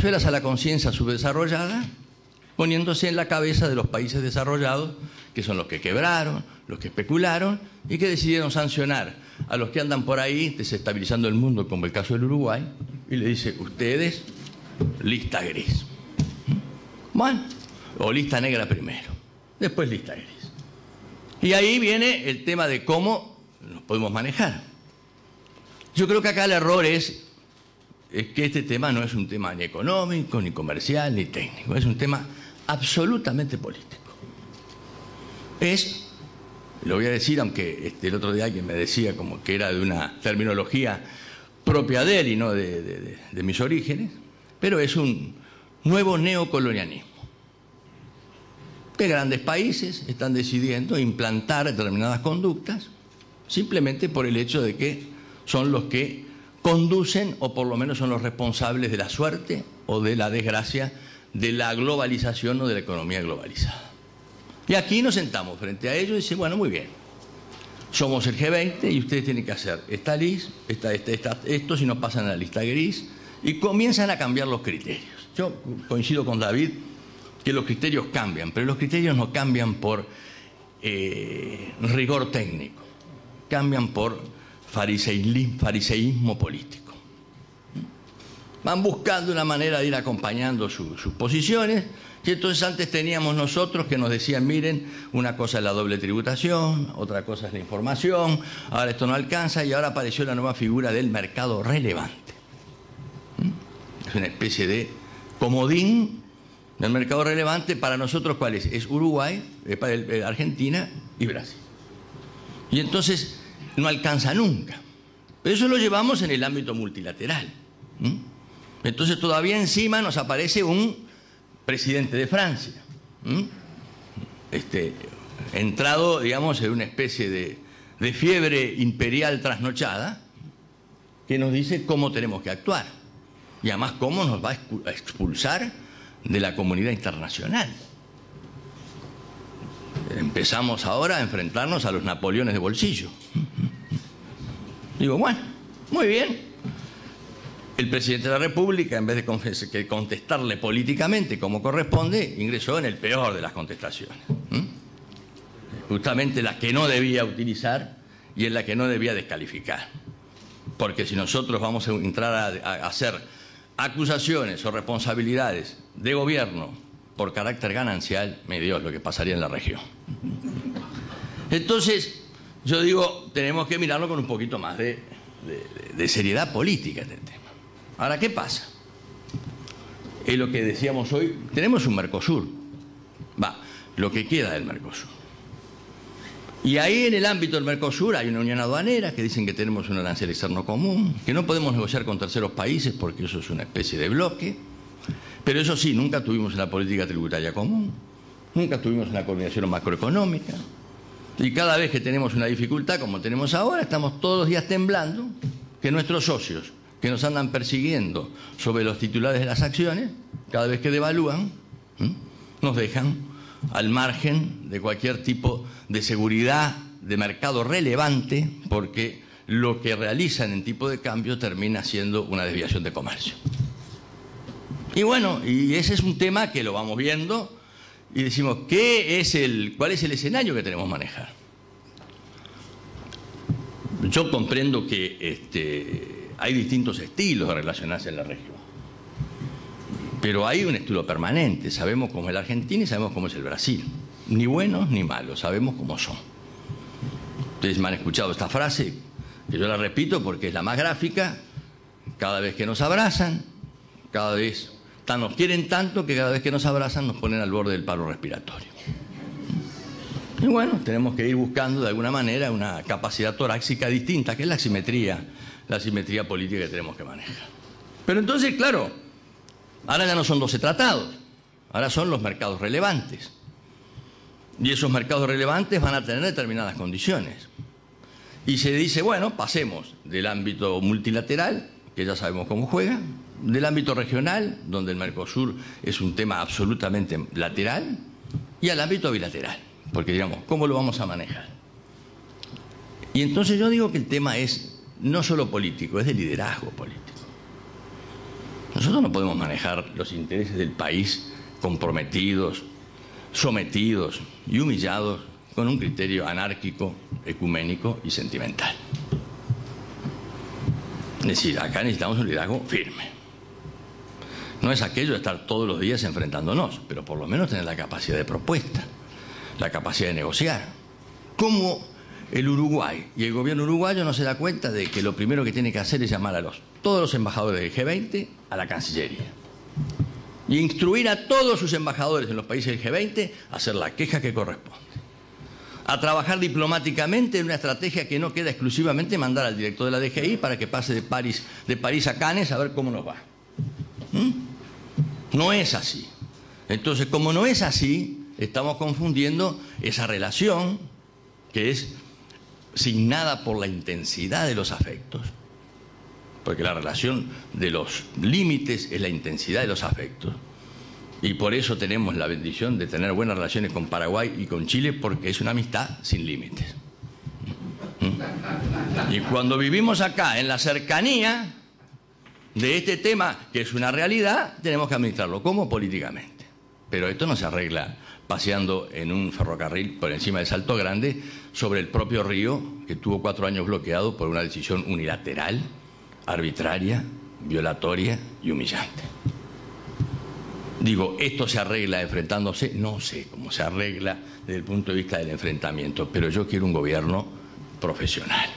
apelas a la conciencia subdesarrollada, poniéndose en la cabeza de los países desarrollados, que son los que quebraron, los que especularon y que decidieron sancionar a los que andan por ahí desestabilizando el mundo, como el caso del Uruguay, y le dice, ustedes, lista gris. Bueno, o lista negra primero, después lista gris. Y ahí viene el tema de cómo nos podemos manejar. Yo creo que acá el error es que este tema no es un tema ni económico, ni comercial, ni técnico, es un tema absolutamente político. Es, lo voy a decir, aunque el otro día alguien me decía como que era de una terminología propia de él y no de mis orígenes, pero es un nuevo neocolonialismo. Que grandes países están decidiendo implantar determinadas conductas simplemente por el hecho de que son los que conducen o por lo menos son los responsables de la suerte o de la desgracia de la globalización o de la economía globalizada. Y aquí nos sentamos frente a ellos y dicen, bueno, muy bien, somos el G20 y ustedes tienen que hacer esta lista, esto si no pasan a la lista gris, y comienzan a cambiar los criterios. Yo coincido con David que los criterios cambian, pero los criterios no cambian por rigor técnico, cambian por fariseísmo político. Van buscando una manera de ir acompañando sus posiciones, y entonces antes teníamos nosotros que nos decían, miren, una cosa es la doble tributación, otra cosa es la información, ahora esto no alcanza, y ahora apareció la nueva figura del mercado relevante. Es una especie de comodín del mercado relevante. Para nosotros, ¿cuál es? Es Uruguay, Argentina y Brasil. Y entonces no alcanza nunca. Pero eso lo llevamos en el ámbito multilateral. Entonces todavía encima nos aparece un presidente de Francia, entrado, digamos, en una especie de fiebre imperial trasnochada, que nos dice cómo tenemos que actuar. Y además cómo nos va a expulsar de la comunidad internacional. Empezamos ahora a enfrentarnos a los Napoleones de bolsillo. Digo, bueno, muy bien. El presidente de la República, en vez de contestarle políticamente como corresponde, ingresó en el peor de las contestaciones. Justamente la que no debía utilizar y en la que no debía descalificar. Porque si nosotros vamos a entrar a hacer acusaciones o responsabilidades de gobierno por carácter ganancial, me Dios, lo que pasaría en la región. Entonces, yo digo, tenemos que mirarlo con un poquito más de seriedad política este tema. Ahora, ¿qué pasa? Es lo que decíamos hoy, tenemos un Mercosur, lo que queda del Mercosur. Y ahí en el ámbito del Mercosur hay una unión aduanera que dicen que tenemos un arancel externo común, que no podemos negociar con terceros países porque eso es una especie de bloque, pero eso sí, nunca tuvimos una política tributaria común, nunca tuvimos una coordinación macroeconómica, y cada vez que tenemos una dificultad como tenemos ahora, estamos todos los días temblando que nuestros socios que nos andan persiguiendo sobre los titulares de las acciones, cada vez que devalúan, nos dejan al margen de cualquier tipo de seguridad de mercado relevante, porque lo que realizan en tipo de cambio termina siendo una desviación de comercio. Y bueno, y ese es un tema que lo vamos viendo y decimos, ¿cuál es el escenario que tenemos que manejar? Yo comprendo que hay distintos estilos de relacionarse en la región, pero hay un estilo permanente. Sabemos cómo es la Argentina y sabemos cómo es el Brasil. Ni buenos ni malos, sabemos cómo son. Ustedes me han escuchado esta frase, que yo la repito porque es la más gráfica. Cada vez que nos abrazan, cada vez nos quieren tanto que cada vez que nos abrazan nos ponen al borde del paro respiratorio. Y bueno, tenemos que ir buscando de alguna manera una capacidad torácica distinta, que es la simetría política que tenemos que manejar. Pero entonces, claro, ahora ya no son 12 tratados, ahora son los mercados relevantes. Y esos mercados relevantes van a tener determinadas condiciones. Y se dice, bueno, pasemos del ámbito multilateral, que ya sabemos cómo juega, del ámbito regional, donde el Mercosur es un tema absolutamente lateral, y al ámbito bilateral, porque digamos, ¿cómo lo vamos a manejar? Y entonces yo digo que el tema es no solo político, es de liderazgo político. Nosotros no podemos manejar los intereses del país comprometidos, sometidos y humillados con un criterio anárquico, ecuménico y sentimental. Es decir, acá necesitamos un liderazgo firme. No es aquello de estar todos los días enfrentándonos, pero por lo menos tener la capacidad de propuesta, la capacidad de negociar. ¿Cómo el Uruguay y el gobierno uruguayo no se da cuenta de que lo primero que tiene que hacer es llamar a todos los embajadores del G20 a la Cancillería y instruir a todos sus embajadores en los países del G20 a hacer la queja que corresponde, a trabajar diplomáticamente en una estrategia que no queda exclusivamente mandar al director de la DGI para que pase de París a Cannes a ver cómo nos va? No es así. Entonces, como no es así, estamos confundiendo esa relación que es signada por la intensidad de los afectos, porque la relación de los límites es la intensidad de los afectos, y por eso tenemos la bendición de tener buenas relaciones con Paraguay y con Chile, porque es una amistad sin límites. Y cuando vivimos acá en la cercanía de este tema, que es una realidad, tenemos que administrarlo como políticamente. Pero esto no se arregla paseando en un ferrocarril por encima del Salto Grande sobre el propio río, que tuvo 4 años bloqueado por una decisión unilateral, arbitraria, violatoria y humillante. Digo, ¿esto se arregla enfrentándose? No sé cómo se arregla desde el punto de vista del enfrentamiento, pero yo quiero un gobierno profesional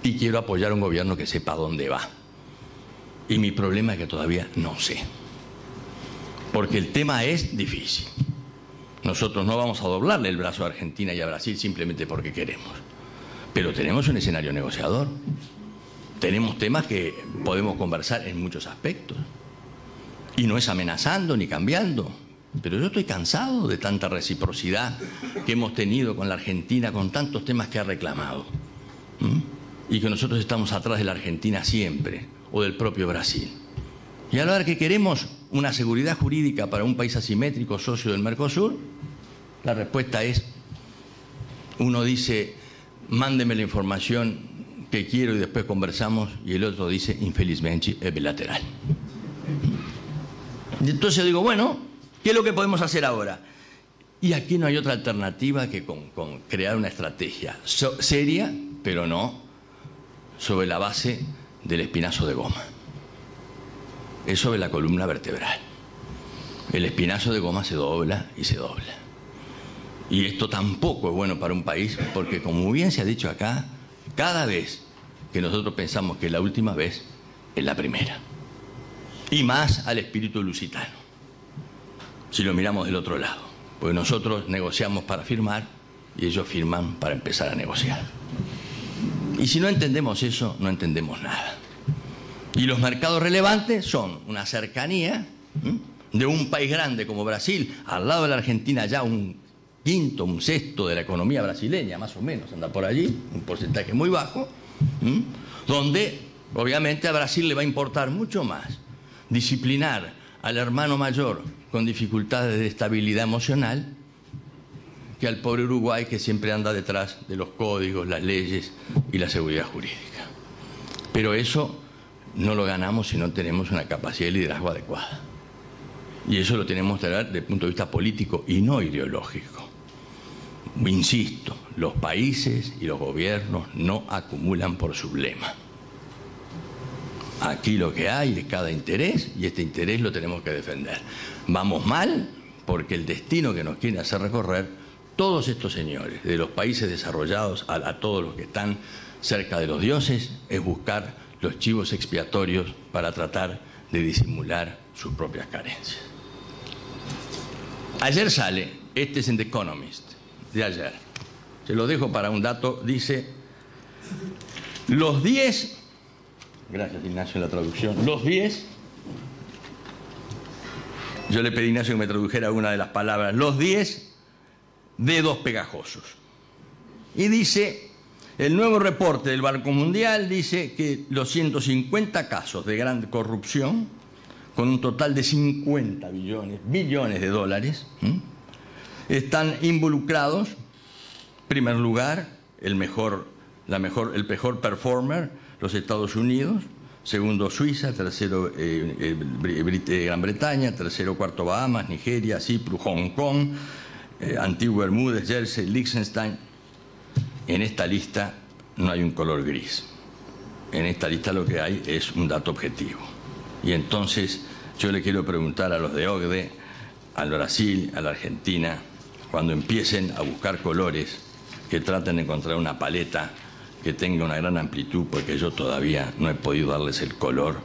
y quiero apoyar un gobierno que sepa dónde va. Y mi problema es que todavía no sé, porque el tema es difícil. Nosotros no vamos a doblarle el brazo a Argentina y a Brasil simplemente porque queremos, pero tenemos un escenario negociador, tenemos temas que podemos conversar en muchos aspectos, y no es amenazando ni cambiando, pero yo estoy cansado de tanta reciprocidad que hemos tenido con la Argentina, con tantos temas que ha reclamado, y que nosotros estamos atrás de la Argentina siempre, o del propio Brasil. Y a la hora que queremos una seguridad jurídica para un país asimétrico, socio del Mercosur, la respuesta es, uno dice, mándeme la información que quiero y después conversamos, y el otro dice, infelizmente, es bilateral. Y entonces yo digo, bueno, ¿qué es lo que podemos hacer ahora? Y aquí no hay otra alternativa que con crear una estrategia seria, pero no sobre la base del espinazo de goma. Es sobre la columna vertebral. El espinazo de goma se dobla y se dobla. Y esto tampoco es bueno para un país, porque como bien se ha dicho acá, cada vez que nosotros pensamos que es la última vez, es la primera. Y más al espíritu lusitano, si lo miramos del otro lado. Porque nosotros negociamos para firmar y ellos firman para empezar a negociar. Y si no entendemos eso, no entendemos nada. Y los mercados relevantes son una cercanía de un país grande como Brasil, al lado de la Argentina ya un quinto, un sexto de la economía brasileña, más o menos, anda por allí, un porcentaje muy bajo, donde obviamente a Brasil le va a importar mucho más disciplinar al hermano mayor con dificultades de estabilidad emocional que al pobre Uruguay, que siempre anda detrás de los códigos, las leyes y la seguridad jurídica. Pero eso no lo ganamos si no tenemos una capacidad de liderazgo adecuada. Y eso lo tenemos que dar desde el punto de vista político y no ideológico. Insisto, los países y los gobiernos no acumulan por sublema. Aquí lo que hay es cada interés, y este interés lo tenemos que defender. Vamos mal porque el destino que nos quiere hacer recorrer todos estos señores, de los países desarrollados a todos los que están cerca de los dioses, es buscar los chivos expiatorios para tratar de disimular sus propias carencias. Ayer sale, este es en The Economist, de ayer, se lo dejo para un dato, dice, los 10, gracias Ignacio en la traducción, los 10, yo le pedí a Ignacio que me tradujera una de las palabras, los 10 dedos pegajosos. Y dice, el nuevo reporte del Banco Mundial dice que los 150 casos de gran corrupción, con un total de 50 billones de dólares, están involucrados, en primer lugar, el mejor performer, los Estados Unidos, segundo Suiza, tercero Gran Bretaña, tercero cuarto Bahamas, Nigeria, Cipru, Hong Kong, Antigua Bermudas, Jersey, Liechtenstein. En esta lista no hay un color gris. En esta lista lo que hay es un dato objetivo. Y entonces yo le quiero preguntar a los de OCDE, al Brasil, a la Argentina, cuando empiecen a buscar colores, que traten de encontrar una paleta que tenga una gran amplitud, porque yo todavía no he podido darles el color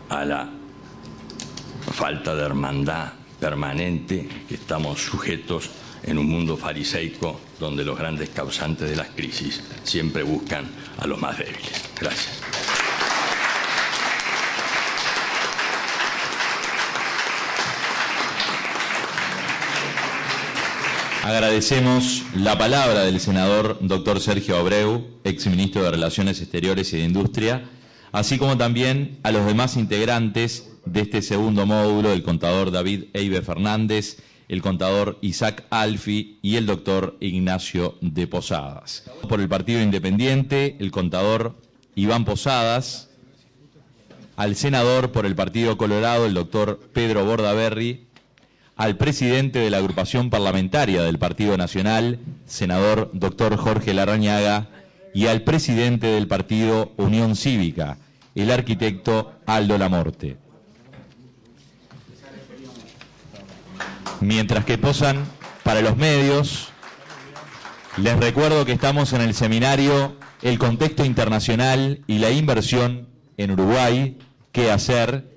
a la falta de hermandad permanente que estamos sujetos en un mundo fariseico donde los grandes causantes de las crisis siempre buscan a los más débiles. Gracias. Agradecemos la palabra del senador doctor Sergio Abreu, exministro de Relaciones Exteriores y de Industria, así como también a los demás integrantes de este segundo módulo, el contador David Eibe Fernández, el contador Isaac Alfi y el doctor Ignacio de Posadas. Por el Partido Independiente, el contador Iván Posadas, al senador por el Partido Colorado, el doctor Pedro Bordaberry, al presidente de la agrupación parlamentaria del Partido Nacional, senador doctor Jorge Larrañaga, y al presidente del partido Unión Cívica, el arquitecto Aldo Lamorte. Mientras que posan para los medios, les recuerdo que estamos en el seminario El contexto internacional y la inversión en Uruguay, ¿qué hacer?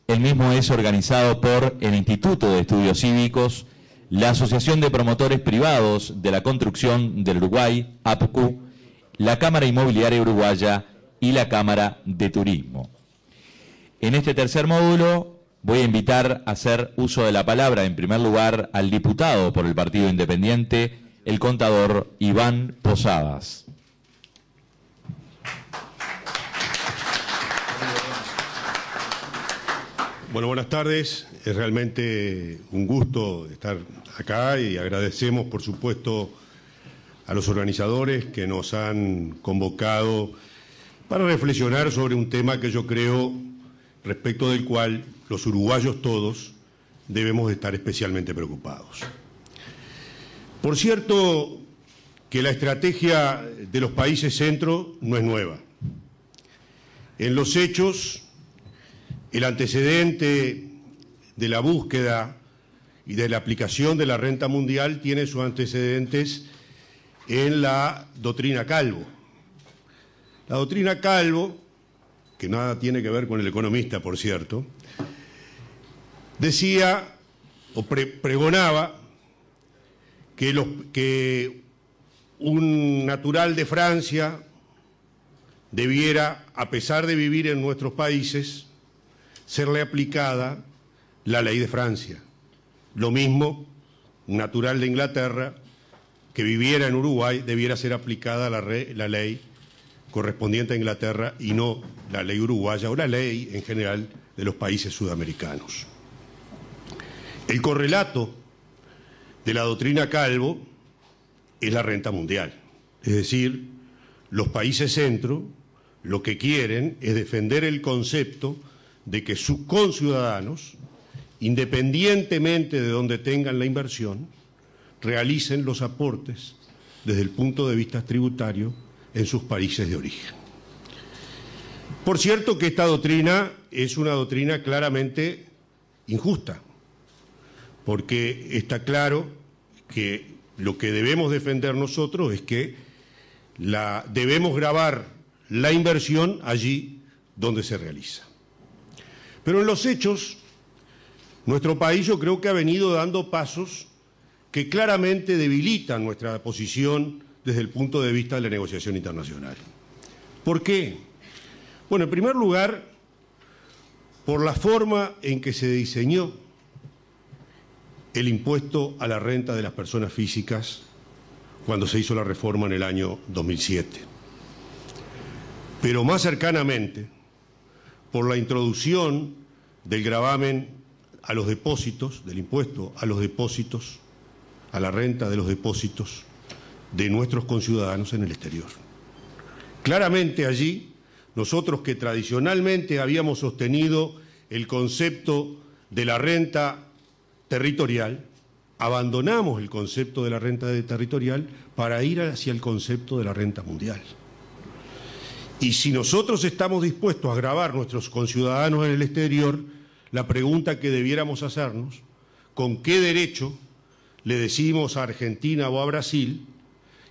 El mismo es organizado por el Instituto de Estudios Cívicos, la Asociación de Promotores Privados de la Construcción del Uruguay, APCU, la Cámara Inmobiliaria Uruguaya y la Cámara de Turismo. En este tercer módulo voy a invitar a hacer uso de la palabra, en primer lugar, al diputado por el Partido Independiente, el contador Iván Posadas. Bueno, buenas tardes. Es realmente un gusto estar acá y agradecemos, por supuesto, a los organizadores que nos han convocado para reflexionar sobre un tema que yo creo, respecto del cual los uruguayos todos debemos estar especialmente preocupados. Por cierto, que la estrategia de los países centro no es nueva. En los hechos, el antecedente de la búsqueda y de la aplicación de la renta mundial tiene sus antecedentes en la doctrina Calvo. La doctrina Calvo, que nada tiene que ver con el economista, por cierto, decía o pregonaba que un natural de Francia debiera, a pesar de vivir en nuestros países, serle aplicada la ley de Francia. Lo mismo, un natural de Inglaterra que viviera en Uruguay debiera ser aplicada la ley correspondiente a Inglaterra y no la ley uruguaya o la ley en general de los países sudamericanos. El correlato de la doctrina Calvo es la renta mundial. Es decir, los países centro lo que quieren es defender el concepto de que sus conciudadanos, independientemente de donde tengan la inversión, realicen los aportes desde el punto de vista tributario en sus países de origen. Por cierto que esta doctrina es una doctrina claramente injusta, porque está claro que lo que debemos defender nosotros es que debemos gravar la inversión allí donde se realiza. Pero en los hechos, nuestro país yo creo que ha venido dando pasos que claramente debilitan nuestra posición desde el punto de vista de la negociación internacional. ¿Por qué? Bueno, en primer lugar, por la forma en que se diseñó el impuesto a la renta de las personas físicas cuando se hizo la reforma en el año 2007. Pero más cercanamente, por la introducción del gravamen a los depósitos, del impuesto a los depósitos, a la renta de los depósitos de nuestros conciudadanos en el exterior. Claramente allí nosotros que tradicionalmente habíamos sostenido el concepto de la renta territorial, abandonamos el concepto de la renta territorial para ir hacia el concepto de la renta mundial. Y si nosotros estamos dispuestos a gravar nuestros conciudadanos en el exterior, la pregunta que debiéramos hacernos, ¿con qué derecho le decimos a Argentina o a Brasil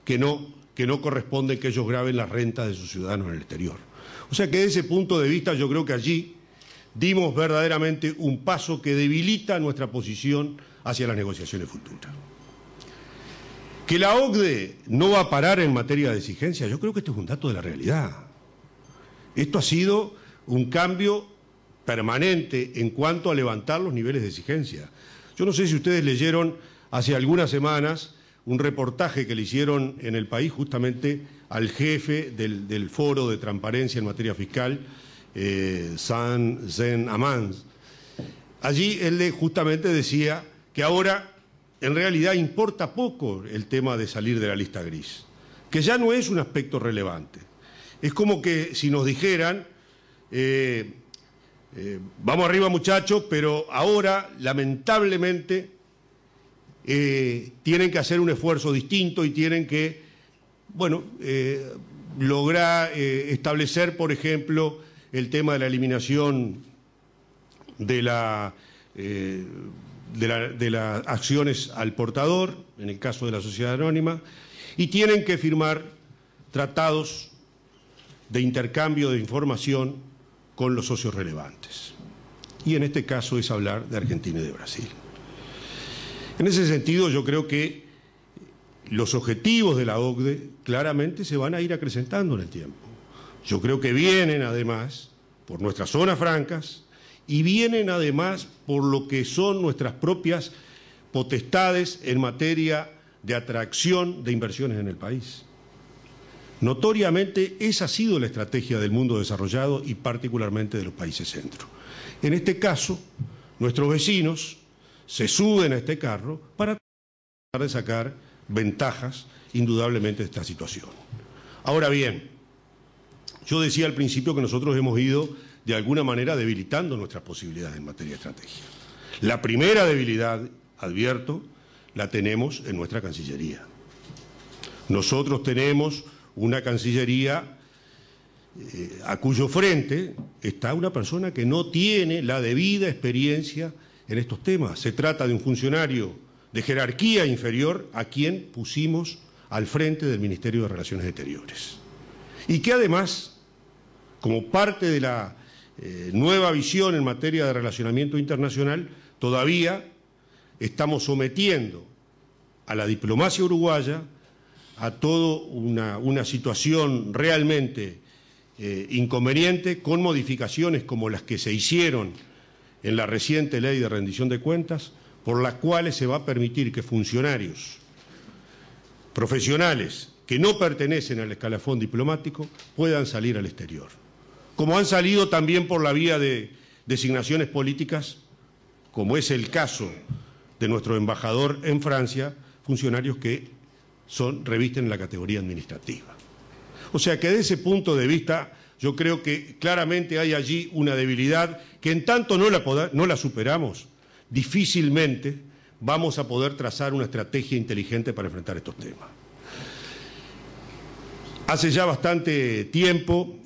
que no corresponde que ellos graben las rentas de sus ciudadanos en el exterior? O sea que desde ese punto de vista yo creo que allí dimos verdaderamente un paso que debilita nuestra posición hacia las negociaciones futuras. Que la OCDE no va a parar en materia de exigencia, yo creo que esto es un dato de la realidad. Esto ha sido un cambio permanente en cuanto a levantar los niveles de exigencia. Yo no sé si ustedes leyeron hace algunas semanas un reportaje que le hicieron en El País justamente al jefe del Foro de Transparencia en materia fiscal, Zen Amans. Allí él justamente decía que ahora en realidad importa poco el tema de salir de la lista gris, que ya no es un aspecto relevante. Es como que si nos dijeran, vamos arriba muchachos, pero ahora lamentablemente tienen que hacer un esfuerzo distinto y tienen que, bueno, lograr establecer, por ejemplo, el tema de la eliminación de las acciones al portador, en el caso de la sociedad anónima, y tienen que firmar tratados de intercambio de información con los socios relevantes. Y en este caso es hablar de Argentina y de Brasil. En ese sentido yo creo que los objetivos de la OCDE claramente se van a ir acrecentando en el tiempo. Yo creo que vienen además por nuestras zonas francas y vienen además por lo que son nuestras propias potestades en materia de atracción de inversiones en el país. Notoriamente esa ha sido la estrategia del mundo desarrollado y particularmente de los países centro. En este caso, nuestros vecinos se suben a este carro para tratar de sacar ventajas indudablemente de esta situación. Ahora bien, yo decía al principio que nosotros hemos ido de alguna manera debilitando nuestras posibilidades en materia de estrategia. La primera debilidad, advierto, la tenemos en nuestra Cancillería. Nosotros tenemos una Cancillería a cuyo frente está una persona que no tiene la debida experiencia en estos temas. Se trata de un funcionario de jerarquía inferior a quien pusimos al frente del Ministerio de Relaciones Exteriores. Y que además, como parte de la nueva visión en materia de relacionamiento internacional, todavía estamos sometiendo a la diplomacia uruguaya a toda una situación realmente inconveniente, con modificaciones como las que se hicieron en la reciente ley de rendición de cuentas, por las cuales se va a permitir que funcionarios profesionales que no pertenecen al escalafón diplomático puedan salir al exterior. Como han salido también por la vía de designaciones políticas, como es el caso de nuestro embajador en Francia, funcionarios que revisten la categoría administrativa. O sea que desde ese punto de vista yo creo que claramente hay allí una debilidad que en tanto no la superamos, difícilmente vamos a poder trazar una estrategia inteligente para enfrentar estos temas. Hace ya bastante tiempo,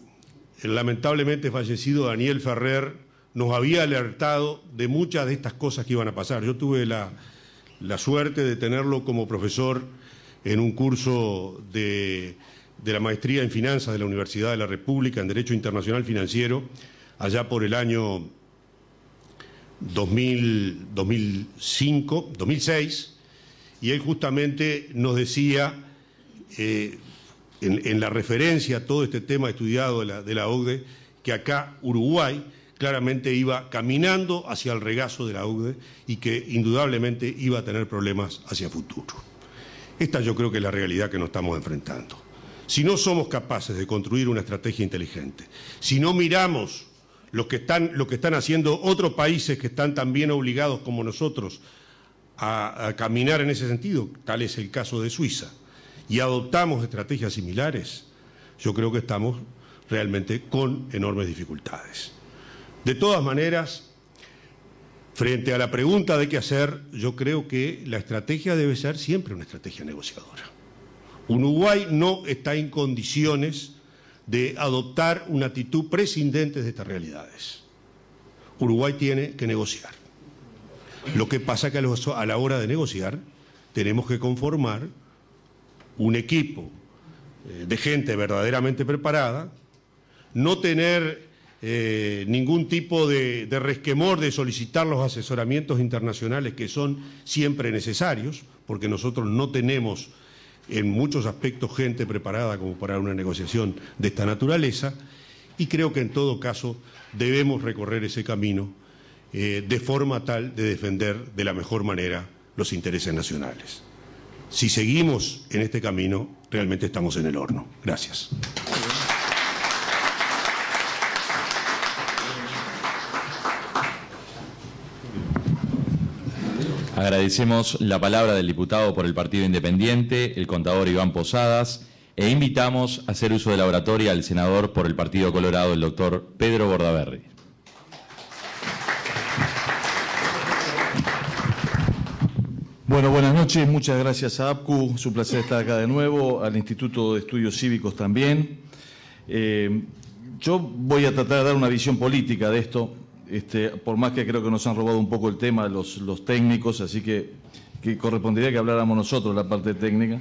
el lamentablemente fallecido Daniel Ferrer nos había alertado de muchas de estas cosas que iban a pasar. Yo tuve la suerte de tenerlo como profesor en un curso de la maestría en finanzas de la Universidad de la República en Derecho Internacional Financiero, allá por el año 2006, y él justamente nos decía, en la referencia a todo este tema estudiado de la OCDE, que acá Uruguay claramente iba caminando hacia el regazo de la OCDE y que indudablemente iba a tener problemas hacia futuro. Esta yo creo que es la realidad que nos estamos enfrentando. Si no somos capaces de construir una estrategia inteligente, si no miramos lo que están haciendo otros países que están también obligados como nosotros a caminar en ese sentido, tal es el caso de Suiza, y adoptamos estrategias similares, yo creo que estamos realmente con enormes dificultades. De todas maneras, frente a la pregunta de qué hacer, yo creo que la estrategia debe ser siempre una estrategia negociadora. Uruguay no está en condiciones de adoptar una actitud prescindente de estas realidades. Uruguay tiene que negociar. Lo que pasa es que a la hora de negociar tenemos que conformar un equipo de gente verdaderamente preparada, no tener ningún tipo de resquemor de solicitar los asesoramientos internacionales que son siempre necesarios, porque nosotros no tenemos en muchos aspectos gente preparada como para una negociación de esta naturaleza, y creo que en todo caso debemos recorrer ese camino de forma tal de defender de la mejor manera los intereses nacionales. Si seguimos en este camino, realmente estamos en el horno. Gracias. Agradecemos la palabra del diputado por el Partido Independiente, el contador Iván Posadas, e invitamos a hacer uso de la oratoria al senador por el Partido Colorado, el doctor Pedro Bordaberry. Bueno, buenas noches, muchas gracias a APCU, es un placer estar acá de nuevo, al Instituto de Estudios Cívicos también. Yo voy a tratar de dar una visión política de esto, por más que creo que nos han robado un poco el tema los técnicos, así que correspondería que habláramos nosotros la parte técnica,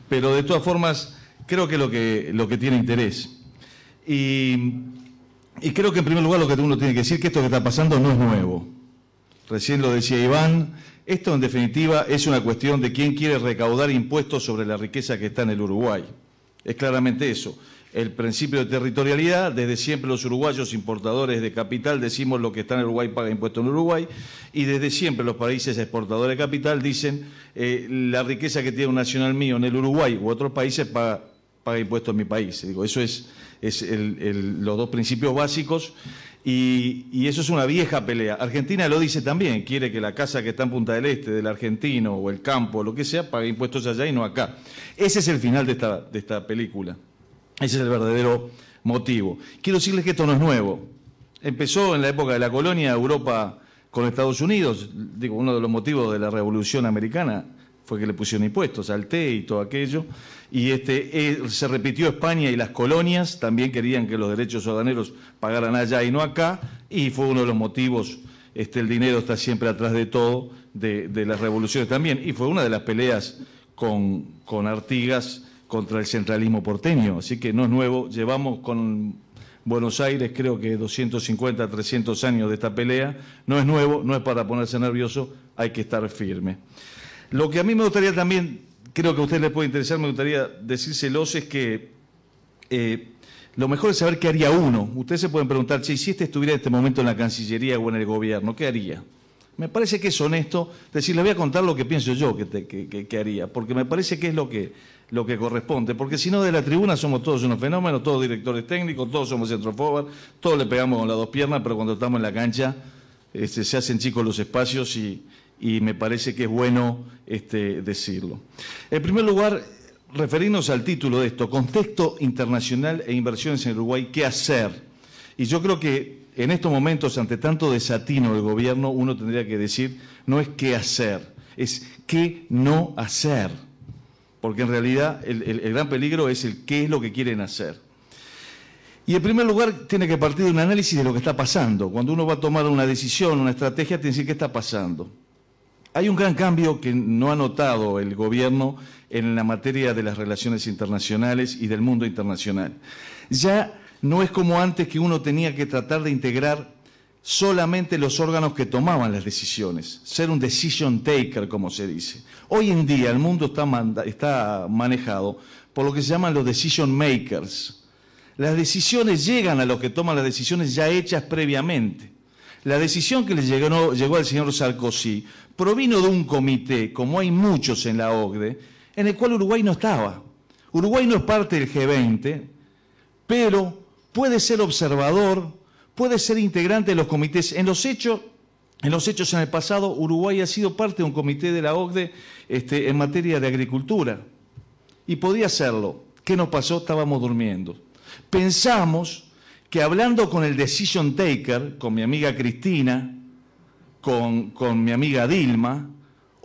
pero de todas formas creo que lo que tiene interés. Y creo que en primer lugar lo que uno tiene que decir es que esto que está pasando no es nuevo. Recién lo decía Iván, esto en definitiva es una cuestión de quién quiere recaudar impuestos sobre la riqueza que está en el Uruguay. Es claramente eso. El principio de territorialidad, desde siempre los uruguayos importadores de capital decimos lo que está en el Uruguay paga impuestos en Uruguay, y desde siempre los países exportadores de capital dicen la riqueza que tiene un nacional mío en el Uruguay u otros países paga impuestos en mi país. Digo, eso es los dos principios básicos, y eso es una vieja pelea. Argentina lo dice también, quiere que la casa que está en Punta del Este del argentino o el campo o lo que sea pague impuestos allá y no acá. Ese es el final de esta película. Ese es el verdadero motivo. Quiero decirles que esto no es nuevo. Empezó en la época de la colonia Europa con Estados Unidos. Digo, uno de los motivos de la Revolución Americana fue que le pusieron impuestos al té y todo aquello. Y se repitió España, y las colonias también querían que los derechos aduaneros pagaran allá y no acá. Y fue uno de los motivos, el dinero está siempre atrás de todo, de las revoluciones también. Y fue una de las peleas con Artigas contra el centralismo porteño, así que no es nuevo. Llevamos con Buenos Aires creo que 250, 300 años de esta pelea, no es nuevo, no es para ponerse nervioso, hay que estar firme. Lo que a mí me gustaría también, creo que a ustedes les puede interesar, me gustaría decírselos, es que lo mejor es saber qué haría uno. Ustedes se pueden preguntar, che, si estuviera en este momento en la Cancillería o en el gobierno, ¿qué haría? Me parece que es honesto decir, les voy a contar lo que pienso yo que haría, porque me parece que es lo que corresponde, porque si no, de la tribuna somos todos unos fenómenos, todos directores técnicos, todos somos centroforward, todos le pegamos con las dos piernas, pero cuando estamos en la cancha se hacen chicos los espacios, y me parece que es bueno decirlo. En primer lugar, referirnos al título de esto, Contexto Internacional e Inversiones en Uruguay, ¿qué hacer? Y yo creo que en estos momentos, ante tanto desatino del gobierno, uno tendría que decir, no es qué hacer, es qué no hacer. Porque en realidad el gran peligro es el qué es lo que quieren hacer. Y en primer lugar tiene que partir de un análisis de lo que está pasando. Cuando uno va a tomar una decisión, una estrategia, tiene que decir qué está pasando. Hay un gran cambio que no ha notado el gobierno en la materia de las relaciones internacionales y del mundo internacional. Ya no es como antes, que uno tenía que tratar de integrar solamente los órganos que tomaban las decisiones, ser un decision taker, como se dice. Hoy en día el mundo está manejado por lo que se llaman los decision makers. Las decisiones llegan a los que toman las decisiones ya hechas previamente. La decisión que le llegó al señor Sarkozy provino de un comité, como hay muchos en la OCDE, en el cual Uruguay no estaba. Uruguay no es parte del G20, pero puede ser observador, puede ser integrante de los comités. En los hechos en el pasado, Uruguay ha sido parte de un comité de la OCDE en materia de agricultura, y podía hacerlo. ¿Qué nos pasó? Estábamos durmiendo. Pensamos que hablando con el decision taker, con mi amiga Cristina, con mi amiga Dilma,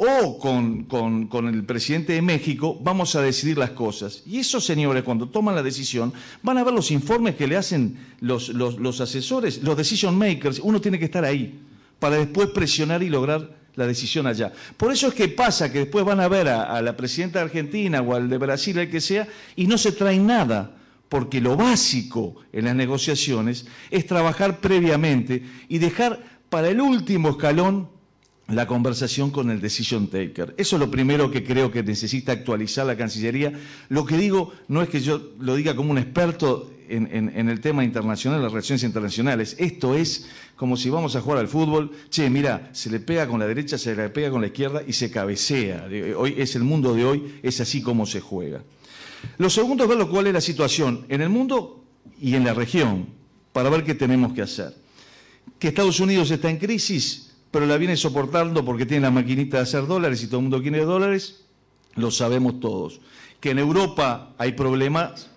o con el presidente de México, vamos a decidir las cosas. Y esos señores, cuando toman la decisión, van a ver los informes que le hacen los asesores, los decision makers. Uno tiene que estar ahí para después presionar y lograr la decisión allá. Por eso es que pasa que después van a ver a la presidenta de Argentina o al de Brasil, el que sea, y no se traen nada, porque lo básico en las negociaciones es trabajar previamente y dejar para el último escalón la conversación con el decision taker. Eso es lo primero que creo que necesita actualizar la Cancillería. Lo que digo no es que yo lo diga como un experto en el tema internacional, las relaciones internacionales. Esto es como si vamos a jugar al fútbol. Che, mira, se le pega con la derecha, se le pega con la izquierda y se cabecea. Hoy es el mundo de hoy, es así como se juega. Lo segundo es ver cuál es la situación en el mundo y en la región, para ver qué tenemos que hacer. Que Estados Unidos está en crisis, pero la viene soportando porque tiene la maquinita de hacer dólares y todo el mundo quiere dólares, lo sabemos todos. Que en Europa hay problemas,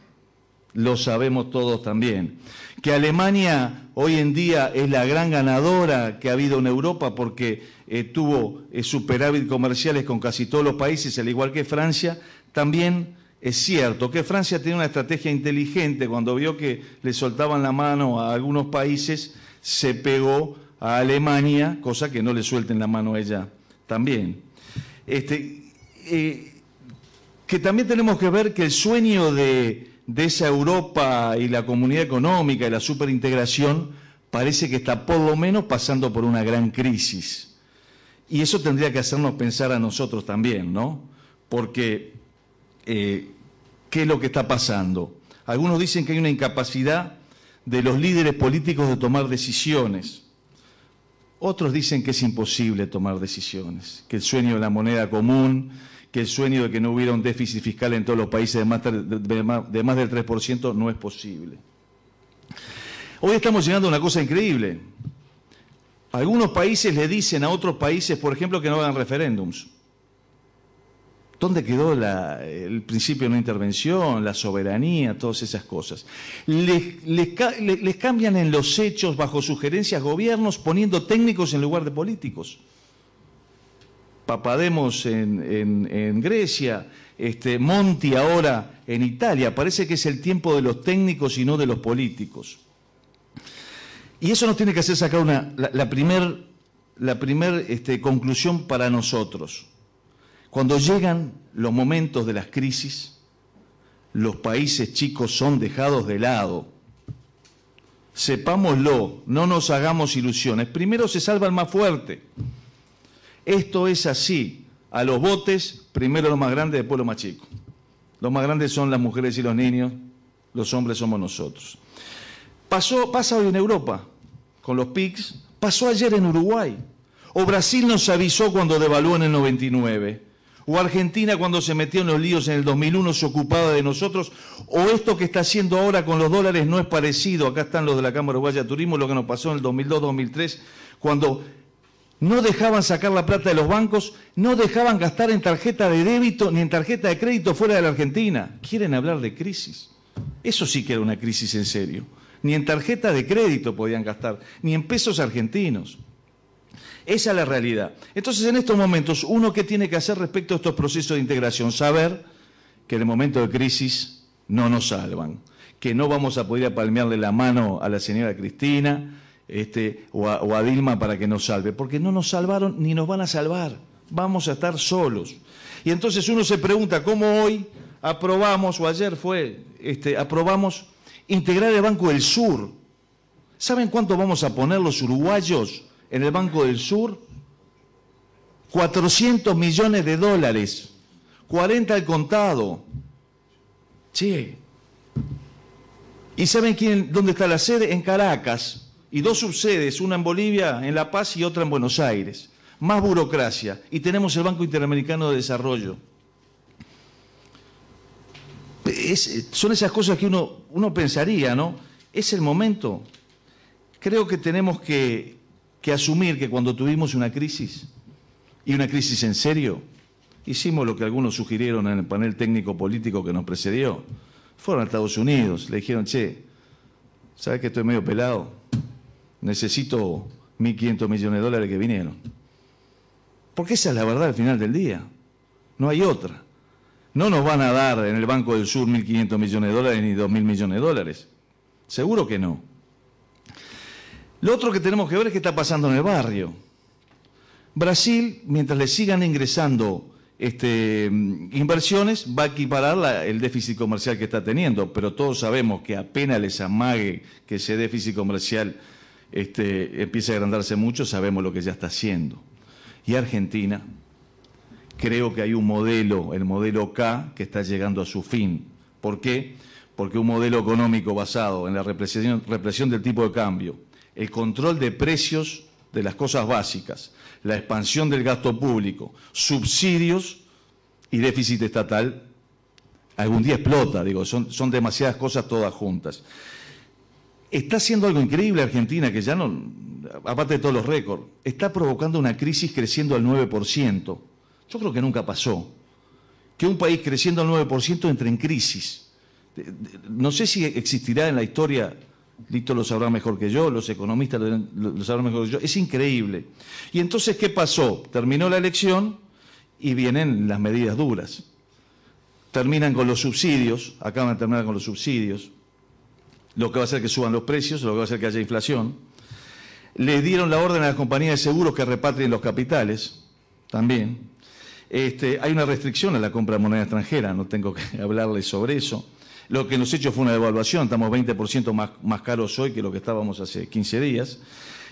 lo sabemos todos también. Que Alemania hoy en día es la gran ganadora que ha habido en Europa porque tuvo superávit comerciales con casi todos los países, al igual que Francia, también es cierto. Que Francia tiene una estrategia inteligente, cuando vio que le soltaban la mano a algunos países, se pegó a Alemania, cosa que no le suelten la mano a ella también. Que también tenemos que ver que el sueño de esa Europa y la comunidad económica y la superintegración parece que está por lo menos pasando por una gran crisis. Y eso tendría que hacernos pensar a nosotros también, ¿no? Porque, ¿qué es lo que está pasando? Algunos dicen que hay una incapacidad de los líderes políticos de tomar decisiones. Otros dicen que es imposible tomar decisiones, que el sueño de la moneda común, que el sueño de que no hubiera un déficit fiscal en todos los países de más del 3% no es posible. Hoy estamos llegando a una cosa increíble. Algunos países le dicen a otros países, por ejemplo, que no hagan referéndums. ¿Dónde quedó el principio de no intervención, la soberanía, todas esas cosas? Les cambian en los hechos, bajo sugerencias, gobiernos, poniendo técnicos en lugar de políticos. Papademos en Grecia, Monti ahora en Italia. Parece que es el tiempo de los técnicos y no de los políticos. Y eso nos tiene que hacer sacar la primer conclusión para nosotros. Cuando llegan los momentos de las crisis, los países chicos son dejados de lado. Sepámoslo, no nos hagamos ilusiones. Primero se salva el más fuerte. Esto es así. A los botes, primero los más grandes, después los más chicos. Los más grandes son las mujeres y los niños, los hombres somos nosotros. Pasa hoy en Europa, con los PICs, pasó ayer en Uruguay. O Brasil nos avisó cuando devaluó en el 99. O Argentina cuando se metió en los líos en el 2001 se ocupaba de nosotros, o esto que está haciendo ahora con los dólares no es parecido. Acá están los de la Cámara Uruguaya de Turismo, lo que nos pasó en el 2002-2003, cuando no dejaban sacar la plata de los bancos, no dejaban gastar en tarjeta de débito ni en tarjeta de crédito fuera de la Argentina. ¿Quieren hablar de crisis? Eso sí que era una crisis en serio. Ni en tarjeta de crédito podían gastar, ni en pesos argentinos. Esa es la realidad. Entonces, en estos momentos, uno ¿qué tiene que hacer respecto a estos procesos de integración? Saber que en el momento de crisis no nos salvan, que no vamos a poder palmearle la mano a la señora Cristina o a Dilma para que nos salve, porque no nos salvaron ni nos van a salvar, vamos a estar solos. Y entonces uno se pregunta cómo hoy aprobamos, o ayer aprobamos integrar el Banco del Sur. ¿Saben cuánto vamos a poner los uruguayos en el Banco del Sur? 400 millones de dólares, 40 al contado. Che. ¿Y saben dónde está la sede? En Caracas. Y 2 subsedes, una en Bolivia, en La Paz, y otra en Buenos Aires. Más burocracia. Y tenemos el Banco Interamericano de Desarrollo. Son esas cosas que uno pensaría, ¿no? Es el momento. Creo que tenemos que asumir que cuando tuvimos una crisis, y una crisis en serio, hicimos lo que algunos sugirieron en el panel técnico político que nos precedió. fueron a Estados Unidos, le dijeron, che, ¿sabes que estoy medio pelado? Necesito 1.500 millones de dólares que vinieron. Porque esa es la verdad al final del día. No hay otra. No nos van a dar en el Banco del Sur 1.500 millones de dólares ni 2.000 millones de dólares. Seguro que no. Lo otro que tenemos que ver es qué está pasando en el barrio. Brasil, mientras le sigan ingresando inversiones, va a equiparar el déficit comercial que está teniendo, pero todos sabemos que apenas les amague que ese déficit comercial empiece a agrandarse mucho, sabemos lo que ya está haciendo. Y Argentina, creo que hay un modelo, el modelo K, que está llegando a su fin. ¿Por qué? Porque un modelo económico basado en la represión del tipo de cambio, el control de precios de las cosas básicas, la expansión del gasto público, subsidios y déficit estatal, algún día explota, digo, son demasiadas cosas todas juntas. Está haciendo algo increíble Argentina, que ya no, aparte de todos los récords, está provocando una crisis creciendo al 9%. Yo creo que nunca pasó que un país creciendo al 9% entre en crisis. No sé si existirá en la historia. Lito lo sabrá mejor que yo, los economistas lo sabrán mejor que yo. Es increíble. Y entonces, ¿qué pasó? Terminó la elección y vienen las medidas duras. Terminan con los subsidios, acaban de terminar con los subsidios, lo que va a hacer que suban los precios, lo que va a hacer que haya inflación. Le dieron la orden a las compañías de seguros que repatrien los capitales, también. Hay una restricción a la compra de moneda extranjera, no tengo que hablarles sobre eso. Lo que nos ha hecho fue una devaluación, estamos 20% más caros hoy que lo que estábamos hace 15 días.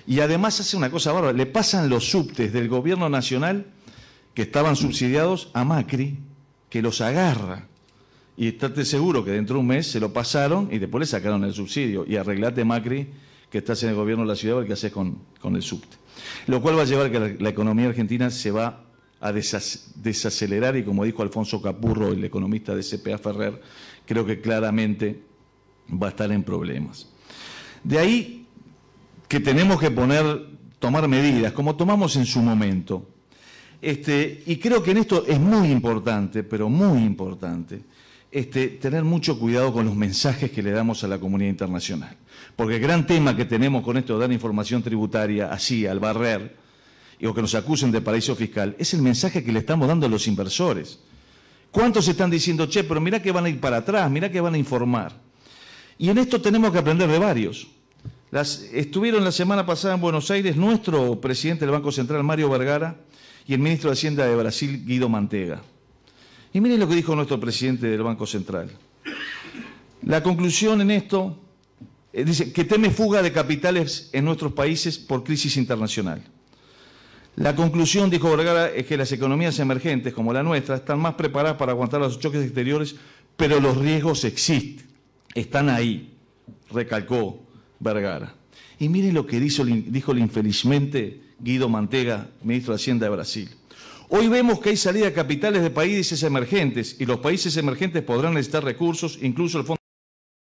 Y además hace una cosa bárbara, le pasan los subtes del gobierno nacional que estaban subsidiados a Macri, que los agarra. Y estate seguro que dentro de un mes se lo pasaron y después le sacaron el subsidio. Y arreglate, Macri, que estás en el gobierno de la ciudad, a ver qué haces con el subte. Lo cual va a llevar a que la economía argentina se va a desacelerar y, como dijo Alfonso Capurro, el economista de CPA Ferrer, creo que claramente va a estar en problemas. De ahí que tenemos que tomar medidas, como tomamos en su momento. Y creo que en esto es muy importante, pero muy importante, tener mucho cuidado con los mensajes que le damos a la comunidad internacional. Porque el gran tema que tenemos con esto de dar información tributaria así, al barrer, o que nos acusen de paraíso fiscal, es el mensaje que le estamos dando a los inversores. ¿Cuántos están diciendo, che, pero mirá que van a ir para atrás, mirá que van a informar? Y en esto tenemos que aprender de varios. Estuvieron la semana pasada en Buenos Aires nuestro presidente del Banco Central, Mario Vergara, y el ministro de Hacienda de Brasil, Guido Mantega. Y miren lo que dijo nuestro presidente del Banco Central. La conclusión en esto, dice que teme fuga de capitales en nuestros países por crisis internacional. La conclusión, dijo Vergara, es que las economías emergentes, como la nuestra, están más preparadas para aguantar los choques exteriores, pero los riesgos existen, están ahí, recalcó Vergara. Y miren lo que dijo infelizmente Guido Mantega, ministro de Hacienda de Brasil. Hoy vemos que hay salida de capitales de países emergentes, y los países emergentes podrán necesitar recursos, incluso el Fondo